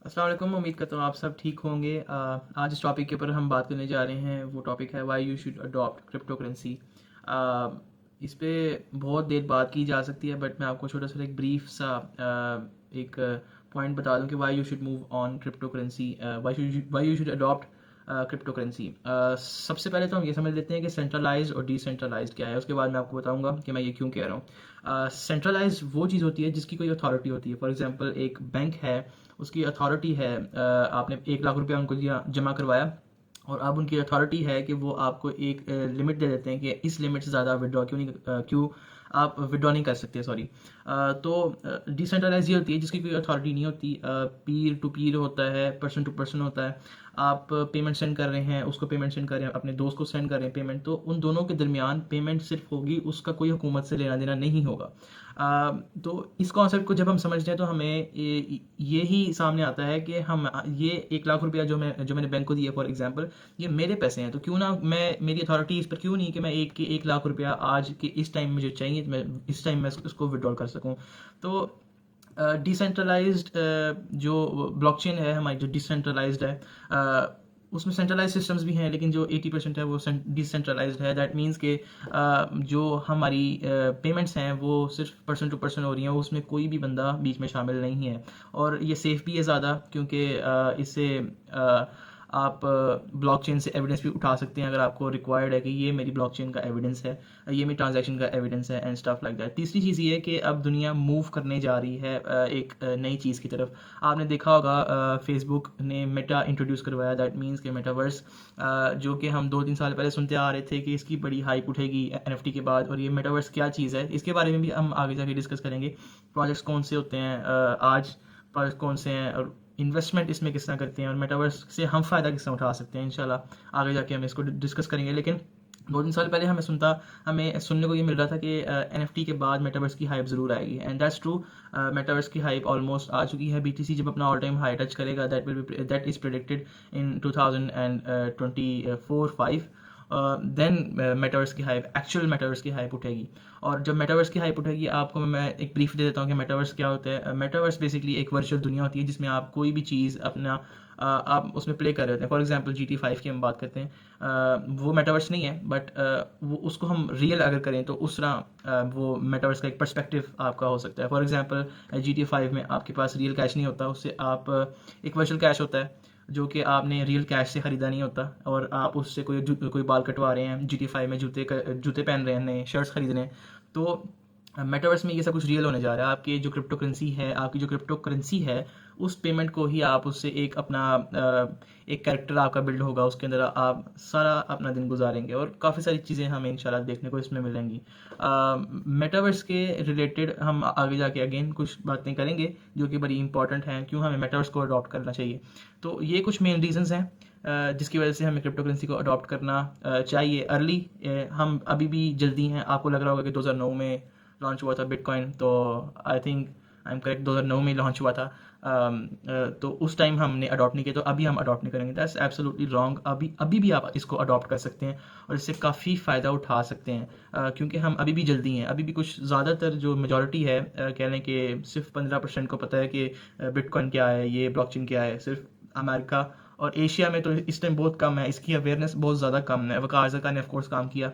अस्सलाम वालेकुम। उम्मीद करता हूँ आप सब ठीक होंगे। आज इस टॉपिक के ऊपर हम बात करने जा रहे हैं। वो टॉपिक है why you should adopt crypto currency. इस पे बहुत देर बात की जा सकती है, बट मैं आपको छोटा सा एक ब्रीफ सा एक पॉइंट बता दूं कि why you should move on crypto currency, why you should adopt crypto currency. सबसे पहले तो हम ये समझ लेते हैं कि सेंट्रलाइज्ड और डिसेंट्रलाइज्ड क्या है। उसके बाद मैं आपको बताऊंगा कि मैं ये क्यों कह रहा हूँ। सेंट्रलाइज्ड वो चीज़ होती है जिसकी कोई अथॉरिटी होती है। फॉर एग्जांपल एक बैंक है, उसकी अथॉरिटी है। आपने 1 लाख रुपया उनको दिया, जमा करवाया, और अब उनकी अथॉरिटी है कि वो आपको एक लिमिट दे देते हैं कि इस लिमिट से ज़्यादा विड्रॉ क्यों आप विड्रॉ नहीं कर सकते, सॉरी। तो डिसेंट्रलाइज ये होती है जिसकी कोई अथॉरिटी नहीं होती। पीर टू पीर होता है, पर्सन टू पर्सन होता है। आप पेमेंट सेंड कर रहे हैं, उसको पेमेंट सेंड कर रहे हैं, अपने दोस्त को सेंड कर रहे हैं पेमेंट, तो उन दोनों के दरमियान पेमेंट सिर्फ होगी, उसका कोई हुकूमत से लेना देना नहीं होगा। तो इस कॉन्सेप्ट को जब हम समझते हैं तो हमें ये ही सामने आता है कि हम ये 1 लाख रुपया जो मैंने बैंक को दिया, फॉर एग्जांपल, ये मेरे पैसे हैं, तो क्यों ना मेरी अथॉरिटी इस पर क्यों नहीं कि मैं 1 लाख रुपया आज के इस टाइम मुझे चाहिए, तो मैं इस टाइम मैं उसको विड्रॉल कर सकूं। तो डिसेंट्रलाइज्ड जो ब्लॉकचेन है हमारी, जो डिसेंट्रलाइज्ड है, उसमें सेंट्रलाइज सिस्टम्स भी हैं, लेकिन जो 80% है वो डिसेंट्रलाइज्ड है। दैट मीन्स के जो हमारी पेमेंट्स हैं वो सिर्फ पर्सन टू पर्सन हो रही हैं, उसमें कोई भी बंदा बीच में शामिल नहीं है। और ये सेफ़ भी है ज़्यादा, क्योंकि इससे आप ब्लॉकचेन से एविडेंस भी उठा सकते हैं अगर आपको रिक्वायर्ड है कि ये मेरी ब्लॉकचेन का एविडेंस है, ये मेरी ट्रांजैक्शन का एविडेंस है, एंड स्टफ लाइक दैट। तीसरी चीज़ ये है कि अब दुनिया मूव करने जा रही है एक नई चीज़ की तरफ। आपने देखा होगा फेसबुक ने मेटा इंट्रोड्यूस करवाया, दैट मीन्स के मेटावर्स, जो कि हम 2-3 साल पहले सुनते आ रहे थे कि इसकी बड़ी हाइप उठेगी एनएफटी के बाद। और ये मेटावर्स क्या चीज़ है, इसके बारे में भी हम आगे जाके डिस्कस करेंगे। प्रोजेक्ट्स कौन से होते हैं, आज प्रोजेक्ट कौन से हैं, और इन्वेस्टमेंट इसमें किस तरह करते हैं, और मेटावर्स से हम फ़ायदा किस तरह उठा सकते हैं। इंशाल्लाह आगे जाके हम इसको डिस्कस करेंगे। लेकिन 2-3 साल पहले हमें सुनने को ये मिल रहा था कि एनएफटी के बाद मेटावर्स की हाइप ज़रूर आएगी, एंड दैट्स ट्रू। मेटावर्स की हाइप ऑलमोस्ट आ चुकी है। बीटीसी जब अपना ऑल टाइम हाई टच करेगा, that is predicted in 2024-5, then metaverse की हाइप, एक्चुअल मेटावर्स की हाइप उठेगी। और जब मेटावर्स की हाइप उठेगी, आपको मैं एक ब्रीफ दे देता हूँ कि मेटावर्स क्या होता है। मेटावर्स बेसिकली एक वर्चुअल दुनिया होती है जिसमें आप कोई भी चीज़ अपना आप उसमें प्ले कर रहे होते हैं। फॉर एग्जांपल GT5 की हम बात करते हैं, वो मेटावर्स नहीं है, बट वो उसको हम रियल अगर करें तो उस तरह वो मेटावर्स का एक पर्सपेक्टिव आपका हो सकता है। फॉर एग्जांपल GT5 में आपके पास रियल कैश नहीं होता, उससे आप एक वर्चुअल कैश होता है जो कि आपने रियल कैश से ख़रीदा नहीं होता, और आप उससे कोई बाल कटवा रहे हैं, GT5 में जूते पहन रहे हैं, नए शर्ट्स खरीद रहे हैं। तो मेटावर्स में ये सब कुछ रियल होने जा रहा है। आपकी जो क्रिप्टो करेंसी है, उस पेमेंट को ही आप उससे एक अपना एक कैरेक्टर आपका बिल्ड होगा, उसके अंदर आप सारा अपना दिन गुजारेंगे, और काफ़ी सारी चीज़ें हमें इंशाल्लाह देखने को इसमें मिलेंगी। मेटावर्स के रिलेटेड हम आगे जाके अगेन कुछ बातें करेंगे जो कि बड़ी इंपॉर्टेंट हैं, क्यों हमें मेटावर्स को अडॉप्ट करना चाहिए। तो ये कुछ मेन रीजंस हैं जिसकी वजह से हमें क्रिप्टो करेंसी को अडॉप्ट करना चाहिए अर्ली। हम अभी भी जल्दी हैं। आपको लग रहा होगा कि 2009 में लॉन्च हुआ था बिटकॉइन, तो I think I am correct, 2009 में लॉन्च हुआ था। तो उस टाइम हमने अडॉप्ट नहीं किया, तो अभी हम अडॉप्ट नहीं करेंगे। That's absolutely wrong. अभी भी आप इसको अडॉप्ट कर सकते हैं और इससे काफ़ी फ़ायदा उठा सकते हैं, क्योंकि हम अभी भी जल्दी हैं। अभी भी कुछ ज़्यादातर जो मेजॉरिटी है, कह लें कि सिर्फ 15% को पता है कि बिटकॉइन क्या है, ये ब्लॉकचेन क्या है। सिर्फ अमेरिका और एशिया में तो इस टाइम बहुत कम है, इसकी अवेयरनेस बहुत ज़्यादा कम है। वकार ज़का ने ऑफकोर्स काम किया,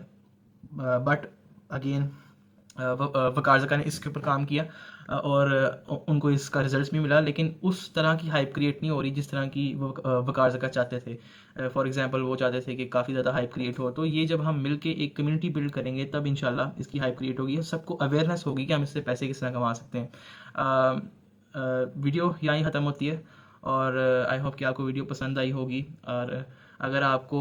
बट अगेन वकार ज़का ने इसके ऊपर काम किया, और उनको इसका रिजल्ट्स भी मिला, लेकिन उस तरह की हाइप क्रिएट नहीं हो रही जिस तरह की वकार ज़का चाहते थे। फॉर एग्जांपल वो चाहते थे कि काफ़ी ज़्यादा हाइप क्रिएट हो। तो ये जब हम मिल के एक कम्युनिटी बिल्ड करेंगे, तब इंशाल्लाह इसकी हाइप क्रिएट होगी, सबको अवेयरनेस होगी कि हम इससे पैसे किस तरह कमा सकते हैं। वीडियो यहीं ख़त्म होती है, और आई होप कि आपको वीडियो पसंद आई होगी। और अगर आपको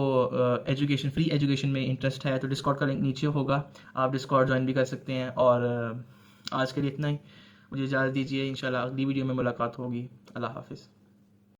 फ्री एजुकेशन में इंटरेस्ट है तो डिस्कॉर्ड का लिंक नीचे होगा, आप डिस्कॉर्ड ज्वाइन भी कर सकते हैं। और आज के लिए इतना ही, मुझे इजाज़त दीजिए। इंशाल्लाह अगली वीडियो में मुलाकात होगी। अल्लाह हाफिज़।